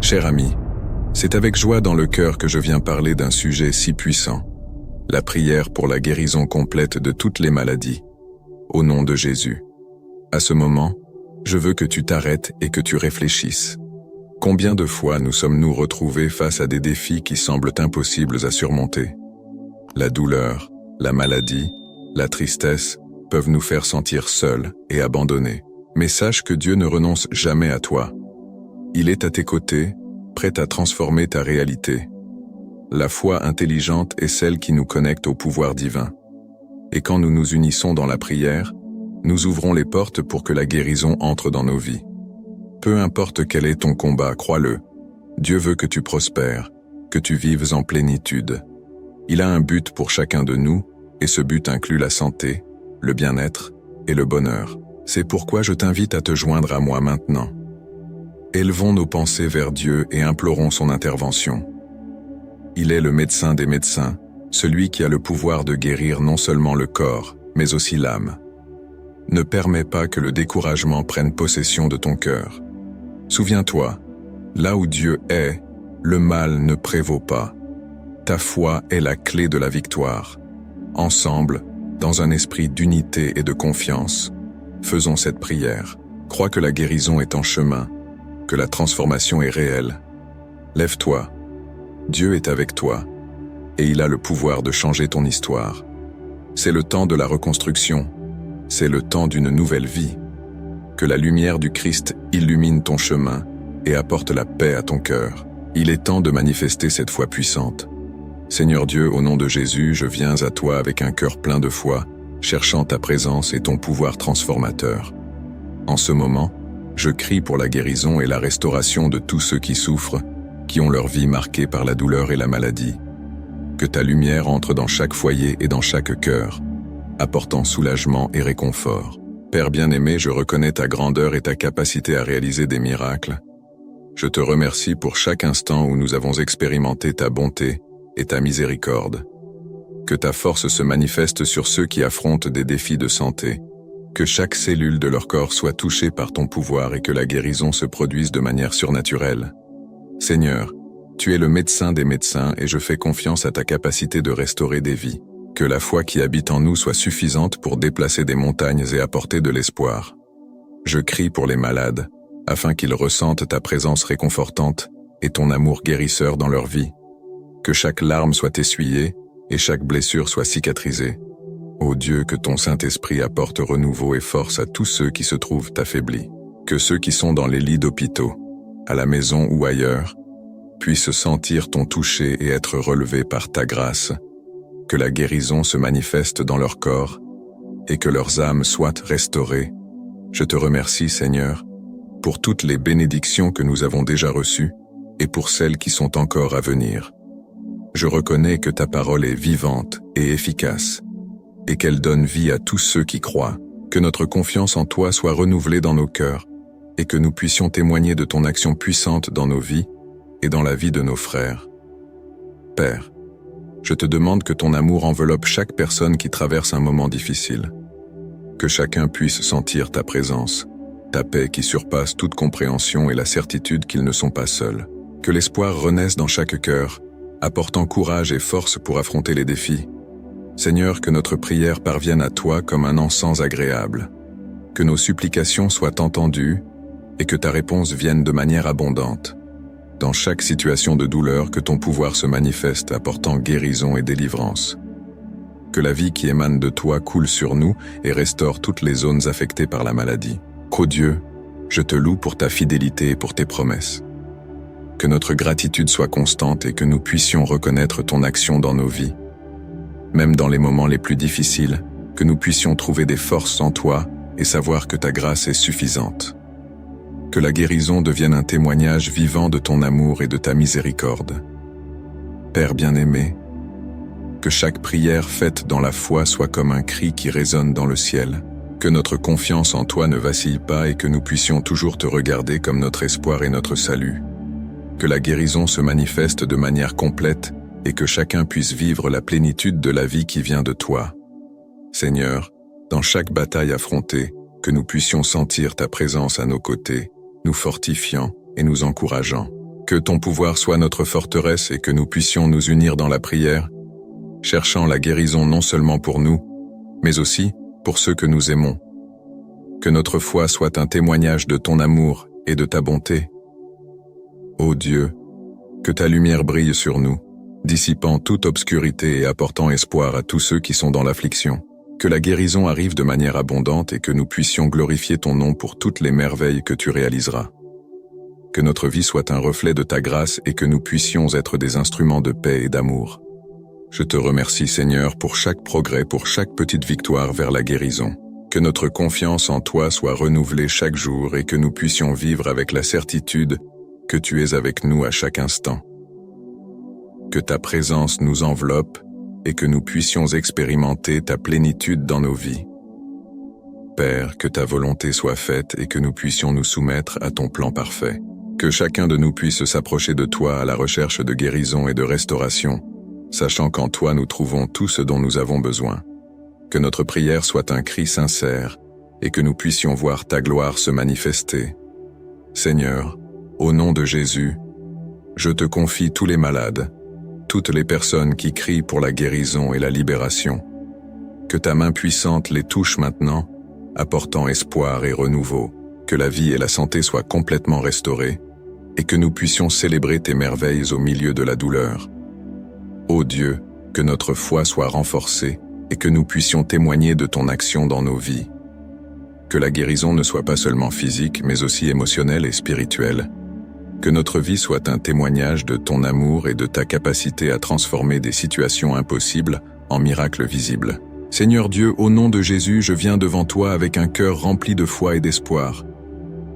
Cher ami, c'est avec joie dans le cœur que je viens parler d'un sujet si puissant, la prière pour la guérison complète de toutes les maladies, au nom de Jésus. À ce moment, je veux que tu t'arrêtes et que tu réfléchisses. Combien de fois nous sommes-nous retrouvés face à des défis qui semblent impossibles à surmonter? La douleur, la maladie, la tristesse peuvent nous faire sentir seuls et abandonnés. Mais sache que Dieu ne renonce jamais à toi. Il est à tes côtés, prêt à transformer ta réalité. La foi intelligente est celle qui nous connecte au pouvoir divin. Et quand nous nous unissons dans la prière, nous ouvrons les portes pour que la guérison entre dans nos vies. Peu importe quel est ton combat, crois-le. Dieu veut que tu prospères, que tu vives en plénitude. Il a un but pour chacun de nous, et ce but inclut la santé, le bien-être et le bonheur. C'est pourquoi je t'invite à te joindre à moi maintenant. Élevons nos pensées vers Dieu et implorons son intervention. Il est le médecin des médecins, celui qui a le pouvoir de guérir non seulement le corps, mais aussi l'âme. Ne permets pas que le découragement prenne possession de ton cœur. Souviens-toi, là où Dieu est, le mal ne prévaut pas. Ta foi est la clé de la victoire. Ensemble, dans un esprit d'unité et de confiance, faisons cette prière. Crois que la guérison est en chemin, que la transformation est réelle. Lève-toi. Dieu est avec toi, et il a le pouvoir de changer ton histoire. C'est le temps de la reconstruction. C'est le temps d'une nouvelle vie. Que la lumière du Christ illumine ton chemin et apporte la paix à ton cœur. Il est temps de manifester cette foi puissante. Seigneur Dieu, au nom de Jésus, je viens à toi avec un cœur plein de foi, cherchant ta présence et ton pouvoir transformateur. En ce moment, je crie pour la guérison et la restauration de tous ceux qui souffrent, qui ont leur vie marquée par la douleur et la maladie. Que ta lumière entre dans chaque foyer et dans chaque cœur, apportant soulagement et réconfort. Père bien-aimé, je reconnais ta grandeur et ta capacité à réaliser des miracles. Je te remercie pour chaque instant où nous avons expérimenté ta bonté et ta miséricorde. Que ta force se manifeste sur ceux qui affrontent des défis de santé. Que chaque cellule de leur corps soit touchée par ton pouvoir et que la guérison se produise de manière surnaturelle. Seigneur, tu es le médecin des médecins et je fais confiance à ta capacité de restaurer des vies. Que la foi qui habite en nous soit suffisante pour déplacer des montagnes et apporter de l'espoir. Je crie pour les malades, afin qu'ils ressentent ta présence réconfortante et ton amour guérisseur dans leur vie. Que chaque larme soit essuyée et chaque blessure soit cicatrisée. Ô Dieu, que ton Saint-Esprit apporte renouveau et force à tous ceux qui se trouvent affaiblis. Que ceux qui sont dans les lits d'hôpitaux, à la maison ou ailleurs, puissent sentir ton toucher et être relevés par ta grâce. Que la guérison se manifeste dans leur corps et que leurs âmes soient restaurées. Je te remercie, Seigneur, pour toutes les bénédictions que nous avons déjà reçues et pour celles qui sont encore à venir. Je reconnais que ta parole est vivante et efficace et qu'elle donne vie à tous ceux qui croient. Que notre confiance en toi soit renouvelée dans nos cœurs et que nous puissions témoigner de ton action puissante dans nos vies et dans la vie de nos frères. Père, je te demande que ton amour enveloppe chaque personne qui traverse un moment difficile. Que chacun puisse sentir ta présence, ta paix qui surpasse toute compréhension et la certitude qu'ils ne sont pas seuls. Que l'espoir renaisse dans chaque cœur, apportant courage et force pour affronter les défis. Seigneur, que notre prière parvienne à toi comme un encens agréable. Que nos supplications soient entendues et que ta réponse vienne de manière abondante. Dans chaque situation de douleur, que ton pouvoir se manifeste apportant guérison et délivrance. Que la vie qui émane de toi coule sur nous et restaure toutes les zones affectées par la maladie. Ô Dieu, je te loue pour ta fidélité et pour tes promesses. Que notre gratitude soit constante et que nous puissions reconnaître ton action dans nos vies. Même dans les moments les plus difficiles, que nous puissions trouver des forces en toi et savoir que ta grâce est suffisante. Que la guérison devienne un témoignage vivant de ton amour et de ta miséricorde. Père bien-aimé, que chaque prière faite dans la foi soit comme un cri qui résonne dans le ciel. Que notre confiance en toi ne vacille pas et que nous puissions toujours te regarder comme notre espoir et notre salut. Que la guérison se manifeste de manière complète et que chacun puisse vivre la plénitude de la vie qui vient de toi. Seigneur, dans chaque bataille affrontée, que nous puissions sentir ta présence à nos côtés, nous fortifiant et nous encourageant. Que ton pouvoir soit notre forteresse et que nous puissions nous unir dans la prière, cherchant la guérison non seulement pour nous, mais aussi pour ceux que nous aimons. Que notre foi soit un témoignage de ton amour et de ta bonté. Ô Dieu, que ta lumière brille sur nous, dissipant toute obscurité et apportant espoir à tous ceux qui sont dans l'affliction. Que la guérison arrive de manière abondante et que nous puissions glorifier ton nom pour toutes les merveilles que tu réaliseras. Que notre vie soit un reflet de ta grâce et que nous puissions être des instruments de paix et d'amour. Je te remercie, Seigneur, pour chaque progrès, pour chaque petite victoire vers la guérison. Que notre confiance en toi soit renouvelée chaque jour et que nous puissions vivre avec la certitude que tu es avec nous à chaque instant. Que ta présence nous enveloppe et que nous puissions expérimenter ta plénitude dans nos vies. Père, que ta volonté soit faite et que nous puissions nous soumettre à ton plan parfait. Que chacun de nous puisse s'approcher de toi à la recherche de guérison et de restauration, sachant qu'en toi nous trouvons tout ce dont nous avons besoin. Que notre prière soit un cri sincère et que nous puissions voir ta gloire se manifester. Seigneur, au nom de Jésus, je te confie tous les malades, toutes les personnes qui crient pour la guérison et la libération. Que ta main puissante les touche maintenant, apportant espoir et renouveau. Que la vie et la santé soient complètement restaurées et que nous puissions célébrer tes merveilles au milieu de la douleur. Ô Dieu, que notre foi soit renforcée et que nous puissions témoigner de ton action dans nos vies. Que la guérison ne soit pas seulement physique, mais aussi émotionnelle et spirituelle. Que notre vie soit un témoignage de ton amour et de ta capacité à transformer des situations impossibles en miracles visibles. Seigneur Dieu, au nom de Jésus, je viens devant toi avec un cœur rempli de foi et d'espoir.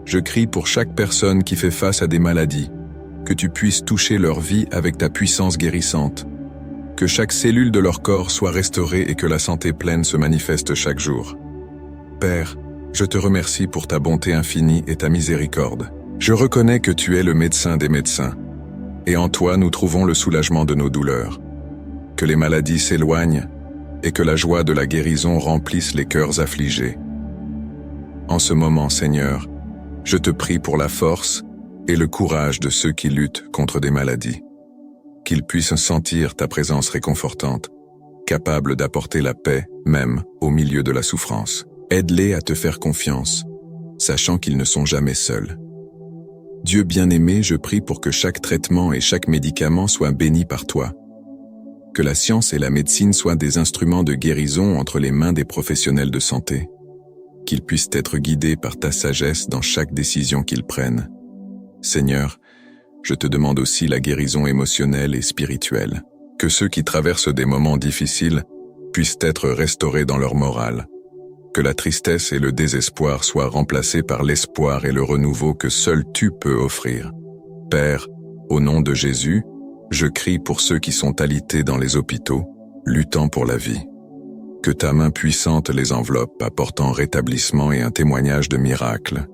Je crie pour chaque personne qui fait face à des maladies, que tu puisses toucher leur vie avec ta puissance guérissante. Que chaque cellule de leur corps soit restaurée et que la santé pleine se manifeste chaque jour. Père, je te remercie pour ta bonté infinie et ta miséricorde. Je reconnais que tu es le médecin des médecins, et en toi nous trouvons le soulagement de nos douleurs. Que les maladies s'éloignent et que la joie de la guérison remplisse les cœurs affligés. En ce moment, Seigneur, je te prie pour la force et le courage de ceux qui luttent contre des maladies. Qu'ils puissent sentir ta présence réconfortante, capable d'apporter la paix même au milieu de la souffrance. Aide-les à te faire confiance, sachant qu'ils ne sont jamais seuls. Dieu bien-aimé, je prie pour que chaque traitement et chaque médicament soit béni par toi. Que la science et la médecine soient des instruments de guérison entre les mains des professionnels de santé. Qu'ils puissent être guidés par ta sagesse dans chaque décision qu'ils prennent. Seigneur, je te demande aussi la guérison émotionnelle et spirituelle. Que ceux qui traversent des moments difficiles puissent être restaurés dans leur morale. Que la tristesse et le désespoir soient remplacés par l'espoir et le renouveau que seul tu peux offrir. Père, au nom de Jésus, je crie pour ceux qui sont alités dans les hôpitaux, luttant pour la vie. Que ta main puissante les enveloppe, apportant rétablissement et un témoignage de miracle.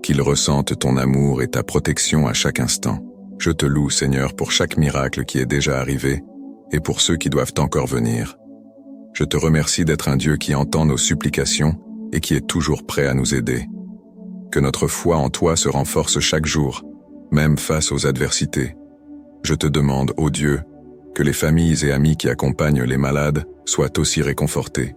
Qu'ils ressentent ton amour et ta protection à chaque instant. Je te loue, Seigneur, pour chaque miracle qui est déjà arrivé et pour ceux qui doivent encore venir. Je te remercie d'être un Dieu qui entend nos supplications et qui est toujours prêt à nous aider. Que notre foi en toi se renforce chaque jour, même face aux adversités. Je te demande, ô Dieu, que les familles et amis qui accompagnent les malades soient aussi réconfortés.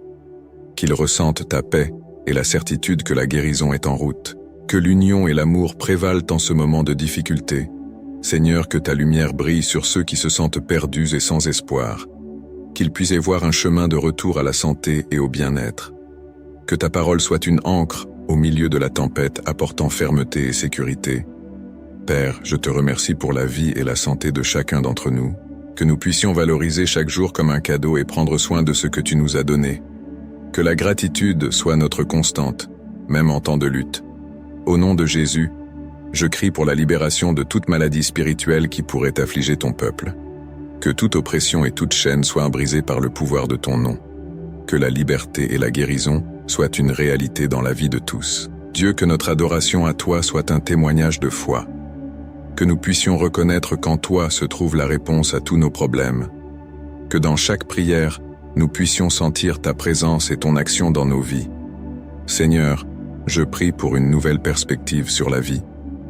Qu'ils ressentent ta paix et la certitude que la guérison est en route. Que l'union et l'amour prévalent en ce moment de difficulté. Seigneur, que ta lumière brille sur ceux qui se sentent perdus et sans espoir. Qu'ils puissent y voir un chemin de retour à la santé et au bien-être. Que ta parole soit une ancre au milieu de la tempête, apportant fermeté et sécurité. Père, je te remercie pour la vie et la santé de chacun d'entre nous. Que nous puissions valoriser chaque jour comme un cadeau et prendre soin de ce que tu nous as donné. Que la gratitude soit notre constante, même en temps de lutte. Au nom de Jésus, je crie pour la libération de toute maladie spirituelle qui pourrait affliger ton peuple. Que toute oppression et toute chaîne soient brisées par le pouvoir de ton nom. Que la liberté et la guérison soient une réalité dans la vie de tous. Dieu, que notre adoration à toi soit un témoignage de foi. Que nous puissions reconnaître qu'en toi se trouve la réponse à tous nos problèmes. Que dans chaque prière, nous puissions sentir ta présence et ton action dans nos vies. Seigneur, je prie pour une nouvelle perspective sur la vie.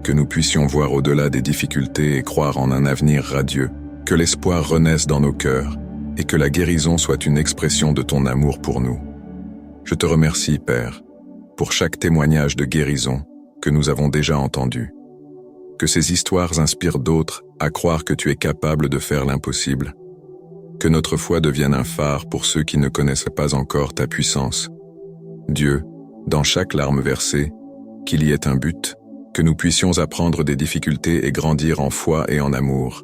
que nous puissions voir au-delà des difficultés et croire en un avenir radieux, que l'espoir renaisse dans nos cœurs et que la guérison soit une expression de ton amour pour nous. Je te remercie, Père, pour chaque témoignage de guérison que nous avons déjà entendu. Que ces histoires inspirent d'autres à croire que tu es capable de faire l'impossible. Que notre foi devienne un phare pour ceux qui ne connaissent pas encore ta puissance. Dieu, dans chaque larme versée, qu'il y ait un but, que nous puissions apprendre des difficultés et grandir en foi et en amour.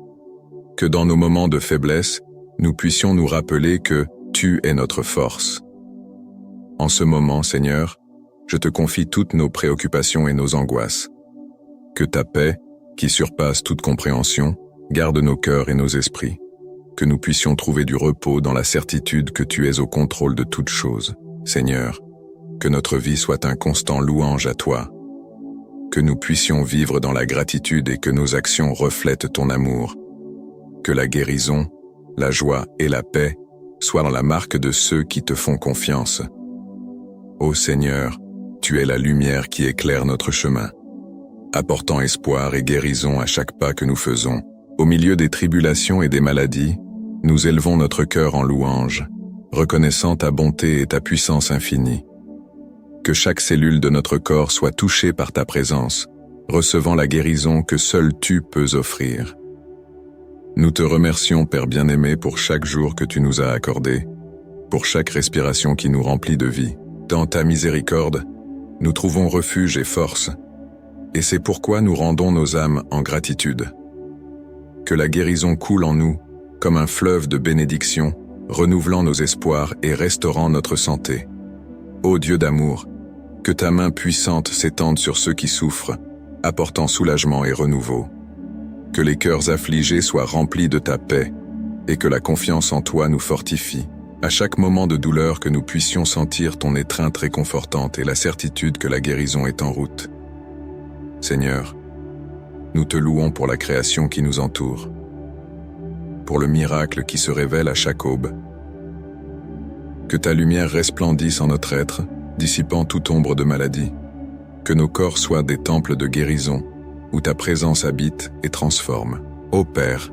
Que dans nos moments de faiblesse, nous puissions nous rappeler que tu es notre force. En ce moment, Seigneur, je te confie toutes nos préoccupations et nos angoisses. Que ta paix, qui surpasse toute compréhension, garde nos cœurs et nos esprits. Que nous puissions trouver du repos dans la certitude que tu es au contrôle de toutes choses. Seigneur, que notre vie soit un constant louange à toi. Que nous puissions vivre dans la gratitude et que nos actions reflètent ton amour. Que la guérison, la joie et la paix soient dans la marque de ceux qui te font confiance. Ô Seigneur, tu es la lumière qui éclaire notre chemin, apportant espoir et guérison à chaque pas que nous faisons. Au milieu des tribulations et des maladies, nous élevons notre cœur en louange, reconnaissant ta bonté et ta puissance infinie. Que chaque cellule de notre corps soit touchée par ta présence, recevant la guérison que seul tu peux offrir. Nous te remercions, Père bien-aimé, pour chaque jour que tu nous as accordé, pour chaque respiration qui nous remplit de vie. Dans ta miséricorde, nous trouvons refuge et force, et c'est pourquoi nous rendons nos âmes en gratitude. Que la guérison coule en nous, comme un fleuve de bénédiction, renouvelant nos espoirs et restaurant notre santé. Ô Dieu d'amour, que ta main puissante s'étende sur ceux qui souffrent, apportant soulagement et renouveau. Que les cœurs affligés soient remplis de ta paix, et que la confiance en toi nous fortifie. À chaque moment de douleur que nous puissions sentir ton étreinte réconfortante et la certitude que la guérison est en route. Seigneur, nous te louons pour la création qui nous entoure, pour le miracle qui se révèle à chaque aube. Que ta lumière resplendisse en notre être, dissipant toute ombre de maladie. Que nos corps soient des temples de guérison, où ta présence habite et transforme. Ô Père,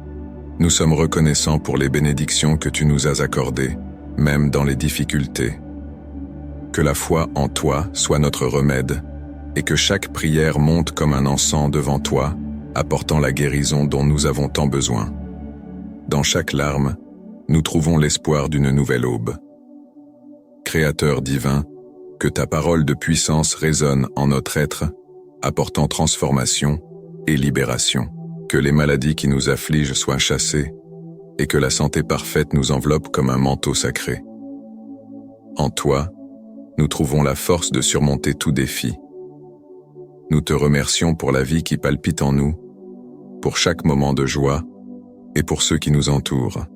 nous sommes reconnaissants pour les bénédictions que tu nous as accordées, même dans les difficultés. Que la foi en toi soit notre remède, et que chaque prière monte comme un encens devant toi, apportant la guérison dont nous avons tant besoin. Dans chaque larme, nous trouvons l'espoir d'une nouvelle aube. Créateur divin, que ta parole de puissance résonne en notre être, apportant transformation et libération. Que les maladies qui nous affligent soient chassées, et que la santé parfaite nous enveloppe comme un manteau sacré. En toi, nous trouvons la force de surmonter tout défi. Nous te remercions pour la vie qui palpite en nous, pour chaque moment de joie et pour ceux qui nous entourent.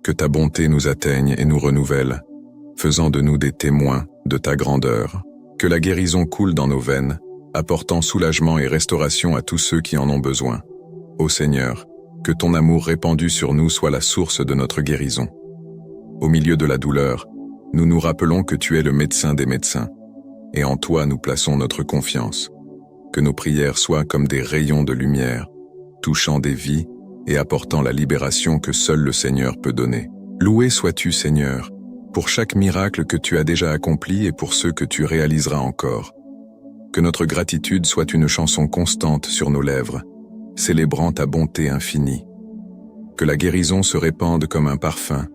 Que ta bonté nous atteigne et nous renouvelle, faisant de nous des témoins de ta grandeur. Que la guérison coule dans nos veines, apportant soulagement et restauration à tous ceux qui en ont besoin. Ô Seigneur, que ton amour répandu sur nous soit la source de notre guérison. Au milieu de la douleur, nous nous rappelons que tu es le médecin des médecins, et en toi nous plaçons notre confiance. Que nos prières soient comme des rayons de lumière, touchant des vies et apportant la libération que seul le Seigneur peut donner. Loué sois-tu, Seigneur, pour chaque miracle que tu as déjà accompli et pour ceux que tu réaliseras encore. Que notre gratitude soit une chanson constante sur nos lèvres, célébrant ta bonté infinie. Que la guérison se répande comme un parfum,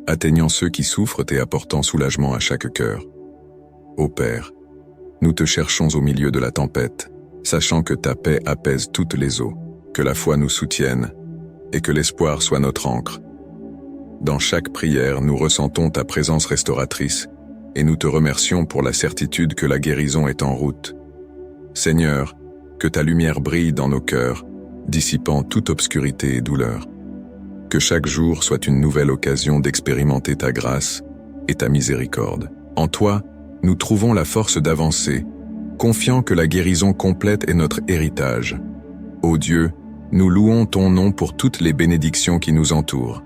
atteignant ceux qui souffrent et apportant soulagement à chaque cœur. Ô Père, nous te cherchons au milieu de la tempête, sachant que ta paix apaise toutes les eaux, que la foi nous soutienne et que l'espoir soit notre ancre. Dans chaque prière, nous ressentons ta présence restauratrice et nous te remercions pour la certitude que la guérison est en route. Seigneur, que ta lumière brille dans nos cœurs, dissipant toute obscurité et douleur. Que chaque jour soit une nouvelle occasion d'expérimenter ta grâce et ta miséricorde. En toi, nous trouvons la force d'avancer, confiant que la guérison complète est notre héritage. Ô Dieu, nous louons ton nom pour toutes les bénédictions qui nous entourent.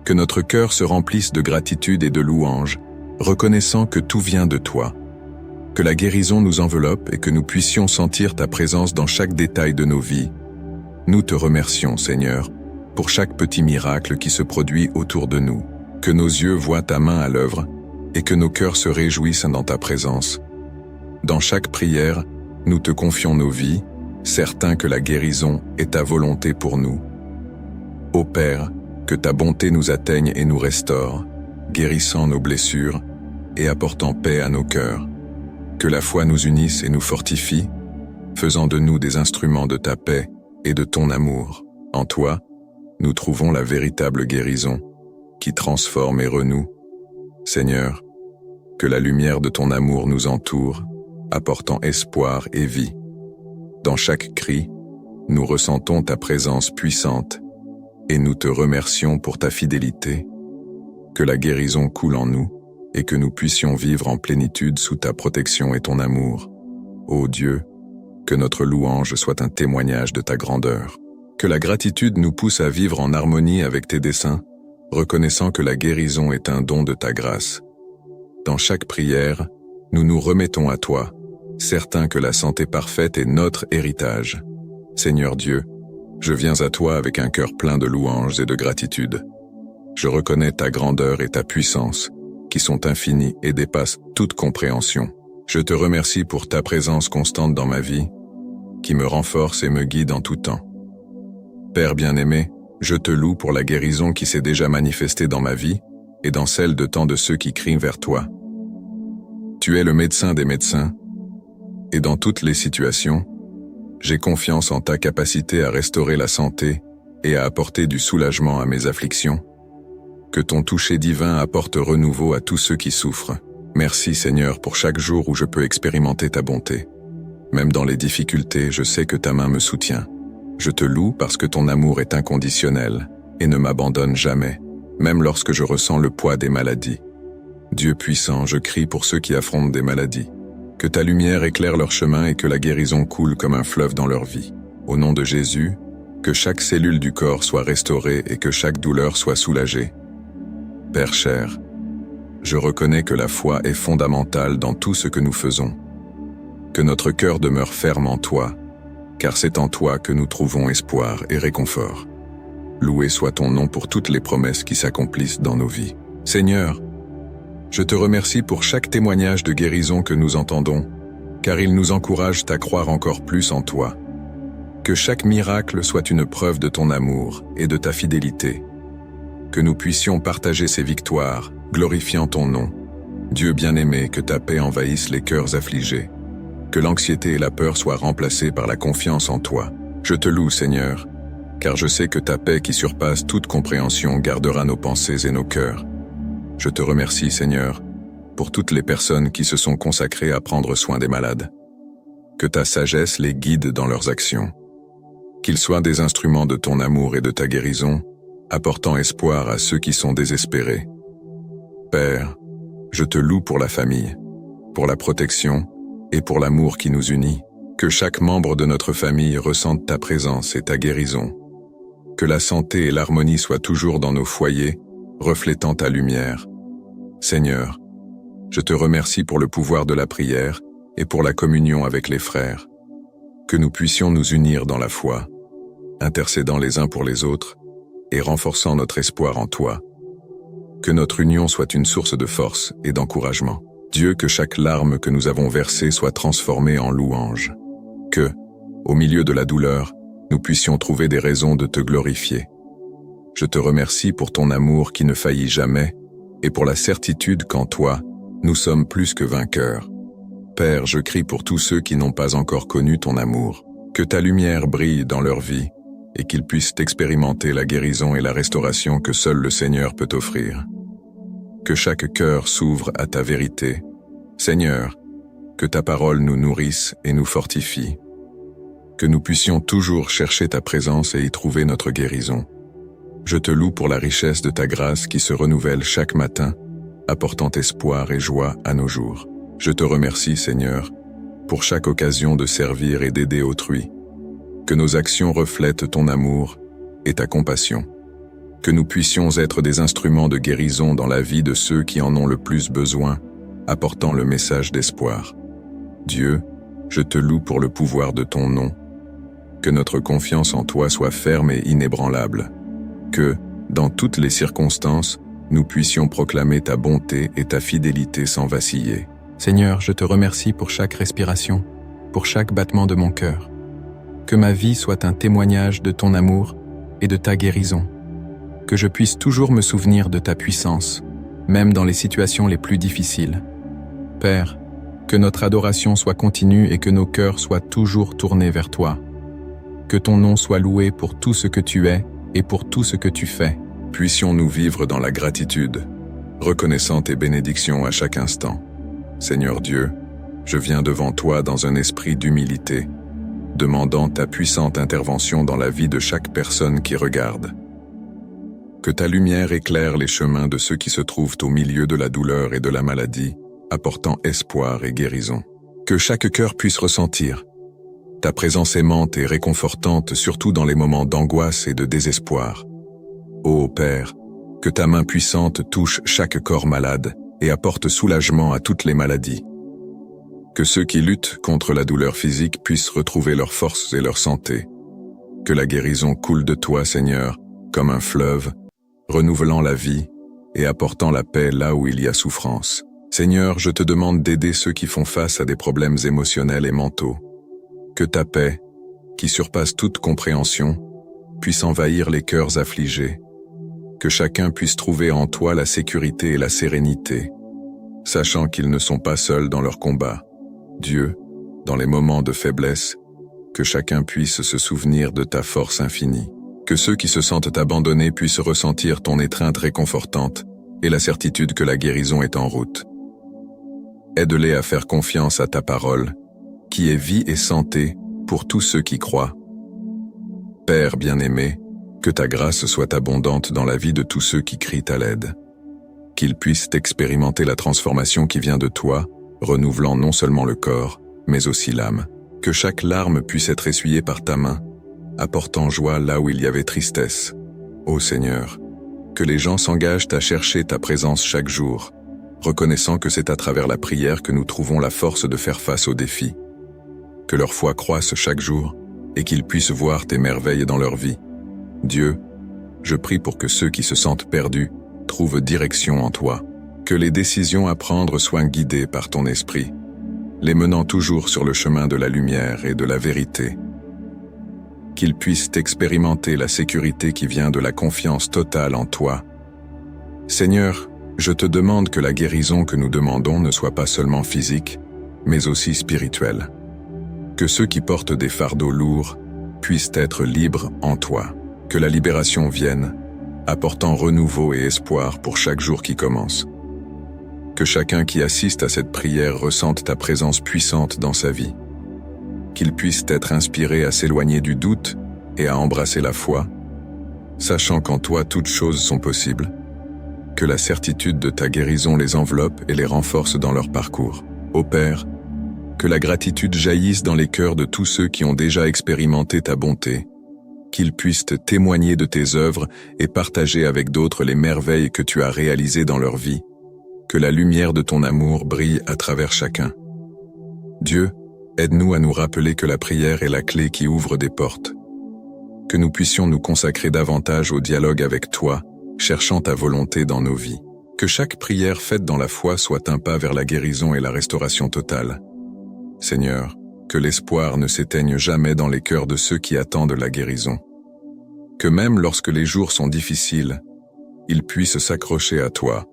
Que notre cœur se remplisse de gratitude et de louange, reconnaissant que tout vient de toi. Que la guérison nous enveloppe et que nous puissions sentir ta présence dans chaque détail de nos vies. Nous te remercions, Seigneur, pour chaque petit miracle qui se produit autour de nous. Que nos yeux voient ta main à l'œuvre et que nos cœurs se réjouissent dans ta présence. Dans chaque prière, nous te confions nos vies, certains que la guérison est ta volonté pour nous. Ô Père, que ta bonté nous atteigne et nous restaure, guérissant nos blessures et apportant paix à nos cœurs. Que la foi nous unisse et nous fortifie, faisant de nous des instruments de ta paix et de ton amour. En toi, nous trouvons la véritable guérison, qui transforme et renoue. Seigneur, que la lumière de ton amour nous entoure, apportant espoir et vie. Dans chaque cri, nous ressentons ta présence puissante, et nous te remercions pour ta fidélité. Que la guérison coule en nous, et que nous puissions vivre en plénitude sous ta protection et ton amour. Ô Dieu, que notre louange soit un témoignage de ta grandeur. Que la gratitude nous pousse à vivre en harmonie avec tes desseins, reconnaissant que la guérison est un don de ta grâce. Dans chaque prière, nous nous remettons à toi, certains que la santé parfaite est notre héritage. Seigneur Dieu, je viens à toi avec un cœur plein de louanges et de gratitude. Je reconnais ta grandeur et ta puissance, qui sont infinies et dépassent toute compréhension. Je te remercie pour ta présence constante dans ma vie, qui me renforce et me guide en tout temps. Père bien-aimé, je te loue pour la guérison qui s'est déjà manifestée dans ma vie et dans celle de tant de ceux qui crient vers toi. Tu es le médecin des médecins, et dans toutes les situations, j'ai confiance en ta capacité à restaurer la santé et à apporter du soulagement à mes afflictions. Que ton toucher divin apporte renouveau à tous ceux qui souffrent. Merci Seigneur pour chaque jour où je peux expérimenter ta bonté. Même dans les difficultés, je sais que ta main me soutient. Je te loue parce que ton amour est inconditionnel et ne m'abandonne jamais, même lorsque je ressens le poids des maladies. Dieu puissant, je crie pour ceux qui affrontent des maladies. Que ta lumière éclaire leur chemin et que la guérison coule comme un fleuve dans leur vie. Au nom de Jésus, que chaque cellule du corps soit restaurée et que chaque douleur soit soulagée. Père cher, je reconnais que la foi est fondamentale dans tout ce que nous faisons. Que notre cœur demeure ferme en toi, car c'est en toi que nous trouvons espoir et réconfort. Loué soit ton nom pour toutes les promesses qui s'accomplissent dans nos vies. Seigneur, je te remercie pour chaque témoignage de guérison que nous entendons, car il nous encourage à croire encore plus en toi. Que chaque miracle soit une preuve de ton amour et de ta fidélité. Que nous puissions partager ces victoires, glorifiant ton nom. Dieu bien-aimé, que ta paix envahisse les cœurs affligés. Que l'anxiété et la peur soient remplacées par la confiance en toi. Je te loue, Seigneur, car je sais que ta paix qui surpasse toute compréhension gardera nos pensées et nos cœurs. Je te remercie, Seigneur, pour toutes les personnes qui se sont consacrées à prendre soin des malades. Que ta sagesse les guide dans leurs actions. Qu'ils soient des instruments de ton amour et de ta guérison, apportant espoir à ceux qui sont désespérés. Père, je te loue pour la famille, pour la protection et pour l'amour qui nous unit. Que chaque membre de notre famille ressente ta présence et ta guérison. Que la santé et l'harmonie soient toujours dans nos foyers, reflétant ta lumière. Seigneur, je te remercie pour le pouvoir de la prière et pour la communion avec les frères. Que nous puissions nous unir dans la foi, intercédant les uns pour les autres et renforçant notre espoir en toi. Que notre union soit une source de force et d'encouragement. Dieu, que chaque larme que nous avons versée soit transformée en louange. Que, au milieu de la douleur, nous puissions trouver des raisons de te glorifier. Je te remercie pour ton amour qui ne faillit jamais et pour la certitude qu'en toi, nous sommes plus que vainqueurs. Père, je crie pour tous ceux qui n'ont pas encore connu ton amour. Que ta lumière brille dans leur vie et qu'ils puissent expérimenter la guérison et la restauration que seul le Seigneur peut offrir. Que chaque cœur s'ouvre à ta vérité. Seigneur, que ta parole nous nourrisse et nous fortifie. Que nous puissions toujours chercher ta présence et y trouver notre guérison. Je te loue pour la richesse de ta grâce qui se renouvelle chaque matin, apportant espoir et joie à nos jours. Je te remercie, Seigneur, pour chaque occasion de servir et d'aider autrui. Que nos actions reflètent ton amour et ta compassion. Que nous puissions être des instruments de guérison dans la vie de ceux qui en ont le plus besoin, apportant le message d'espoir. Dieu, je te loue pour le pouvoir de ton nom. Que notre confiance en toi soit ferme et inébranlable. Que, dans toutes les circonstances, nous puissions proclamer ta bonté et ta fidélité sans vaciller. Seigneur, je te remercie pour chaque respiration, pour chaque battement de mon cœur. Que ma vie soit un témoignage de ton amour et de ta guérison. Que je puisse toujours me souvenir de ta puissance, même dans les situations les plus difficiles. Père, que notre adoration soit continue et que nos cœurs soient toujours tournés vers toi. Que ton nom soit loué pour tout ce que tu es et pour tout ce que tu fais. Puissions-nous vivre dans la gratitude, reconnaissant tes bénédictions à chaque instant. Seigneur Dieu, je viens devant toi dans un esprit d'humilité, demandant ta puissante intervention dans la vie de chaque personne qui regarde. Que ta lumière éclaire les chemins de ceux qui se trouvent au milieu de la douleur et de la maladie, apportant espoir et guérison. Que chaque cœur puisse ressentir ta présence aimante et réconfortante, surtout dans les moments d'angoisse et de désespoir. Ô Père, que ta main puissante touche chaque corps malade et apporte soulagement à toutes les maladies. Que ceux qui luttent contre la douleur physique puissent retrouver leur force et leur santé. Que la guérison coule de toi, Seigneur, comme un fleuve, renouvelant la vie et apportant la paix là où il y a souffrance. Seigneur, je te demande d'aider ceux qui font face à des problèmes émotionnels et mentaux. Que ta paix, qui surpasse toute compréhension, puisse envahir les cœurs affligés. Que chacun puisse trouver en toi la sécurité et la sérénité, sachant qu'ils ne sont pas seuls dans leur combat. Dieu, dans les moments de faiblesse, que chacun puisse se souvenir de ta force infinie. Que ceux qui se sentent abandonnés puissent ressentir ton étreinte réconfortante et la certitude que la guérison est en route. Aide-les à faire confiance à ta parole, qui est vie et santé pour tous ceux qui croient. Père bien-aimé, que ta grâce soit abondante dans la vie de tous ceux qui crient à l'aide. Qu'ils puissent expérimenter la transformation qui vient de toi, renouvelant non seulement le corps, mais aussi l'âme. Que chaque larme puisse être essuyée par ta main, apportant joie là où il y avait tristesse. Ô Seigneur, que les gens s'engagent à chercher ta présence chaque jour, reconnaissant que c'est à travers la prière que nous trouvons la force de faire face aux défis. Que leur foi croisse chaque jour et qu'ils puissent voir tes merveilles dans leur vie. Dieu, je prie pour que ceux qui se sentent perdus trouvent direction en toi. Que les décisions à prendre soient guidées par ton esprit, les menant toujours sur le chemin de la lumière et de la vérité. Qu'ils puissent expérimenter la sécurité qui vient de la confiance totale en toi. Seigneur, je te demande que la guérison que nous demandons ne soit pas seulement physique, mais aussi spirituelle. Que ceux qui portent des fardeaux lourds puissent être libres en toi. Que la libération vienne, apportant renouveau et espoir pour chaque jour qui commence. Que chacun qui assiste à cette prière ressente ta présence puissante dans sa vie. Qu'il puisse être inspiré à s'éloigner du doute et à embrasser la foi, sachant qu'en toi toutes choses sont possibles. Que la certitude de ta guérison les enveloppe et les renforce dans leur parcours. Ô Père, que la gratitude jaillisse dans les cœurs de tous ceux qui ont déjà expérimenté ta bonté, qu'ils puissent témoigner de tes œuvres et partager avec d'autres les merveilles que tu as réalisées dans leur vie. Que la lumière de ton amour brille à travers chacun. Dieu, aide-nous à nous rappeler que la prière est la clé qui ouvre des portes. Que nous puissions nous consacrer davantage au dialogue avec toi, cherchant ta volonté dans nos vies. Que chaque prière faite dans la foi soit un pas vers la guérison et la restauration totale. Seigneur, que l'espoir ne s'éteigne jamais dans les cœurs de ceux qui attendent la guérison. Que même lorsque les jours sont difficiles, ils puissent s'accrocher à toi,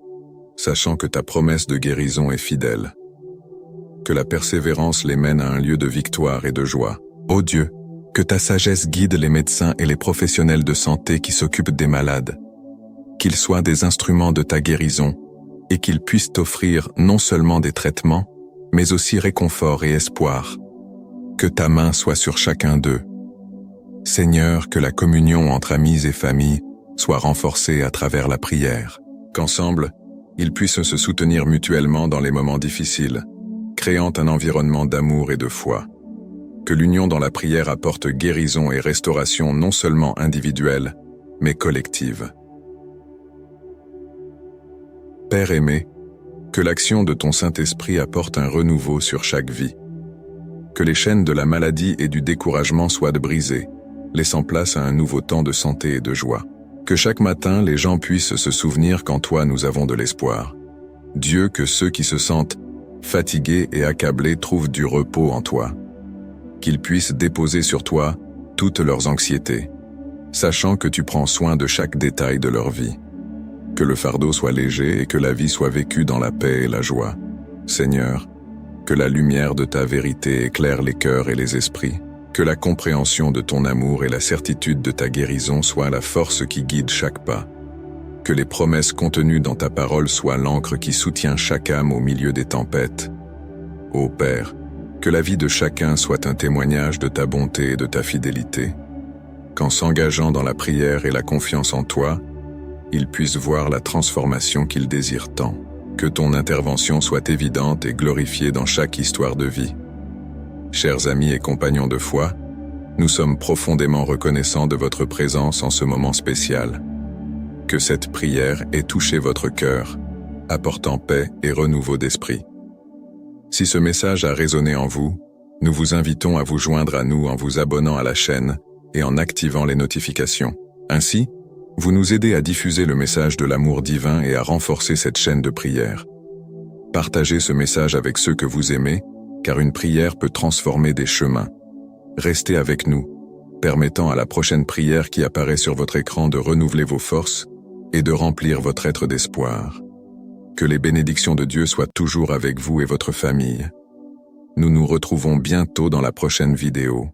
sachant que ta promesse de guérison est fidèle. Que la persévérance les mène à un lieu de victoire et de joie. Ô Dieu, que ta sagesse guide les médecins et les professionnels de santé qui s'occupent des malades. Qu'ils soient des instruments de ta guérison et qu'ils puissent t'offrir non seulement des traitements, mais aussi réconfort et espoir. Que ta main soit sur chacun d'eux. Seigneur, que la communion entre amis et familles soit renforcée à travers la prière. Qu'ensemble, ils puissent se soutenir mutuellement dans les moments difficiles, créant un environnement d'amour et de foi. Que l'union dans la prière apporte guérison et restauration non seulement individuelle, mais collective. Père aimé, que l'action de ton Saint-Esprit apporte un renouveau sur chaque vie. Que les chaînes de la maladie et du découragement soient brisées, laissant place à un nouveau temps de santé et de joie. Que chaque matin, les gens puissent se souvenir qu'en toi nous avons de l'espoir. Dieu, que ceux qui se sentent fatigués et accablés trouvent du repos en toi. Qu'ils puissent déposer sur toi toutes leurs anxiétés, sachant que tu prends soin de chaque détail de leur vie. Que le fardeau soit léger et que la vie soit vécue dans la paix et la joie. Seigneur, que la lumière de ta vérité éclaire les cœurs et les esprits. Que la compréhension de ton amour et la certitude de ta guérison soient la force qui guide chaque pas. Que les promesses contenues dans ta parole soient l'encre qui soutient chaque âme au milieu des tempêtes. Ô Père, que la vie de chacun soit un témoignage de ta bonté et de ta fidélité. Qu'en s'engageant dans la prière et la confiance en toi, ils puissent voir la transformation qu'ils désirent tant. Que ton intervention soit évidente et glorifiée dans chaque histoire de vie. Chers amis et compagnons de foi, nous sommes profondément reconnaissants de votre présence en ce moment spécial. Que cette prière ait touché votre cœur, apportant paix et renouveau d'esprit. Si ce message a résonné en vous, nous vous invitons à vous joindre à nous en vous abonnant à la chaîne et en activant les notifications. Ainsi, vous nous aidez à diffuser le message de l'amour divin et à renforcer cette chaîne de prière. Partagez ce message avec ceux que vous aimez, car une prière peut transformer des chemins. Restez avec nous, permettant à la prochaine prière qui apparaît sur votre écran de renouveler vos forces et de remplir votre être d'espoir. Que les bénédictions de Dieu soient toujours avec vous et votre famille. Nous nous retrouvons bientôt dans la prochaine vidéo.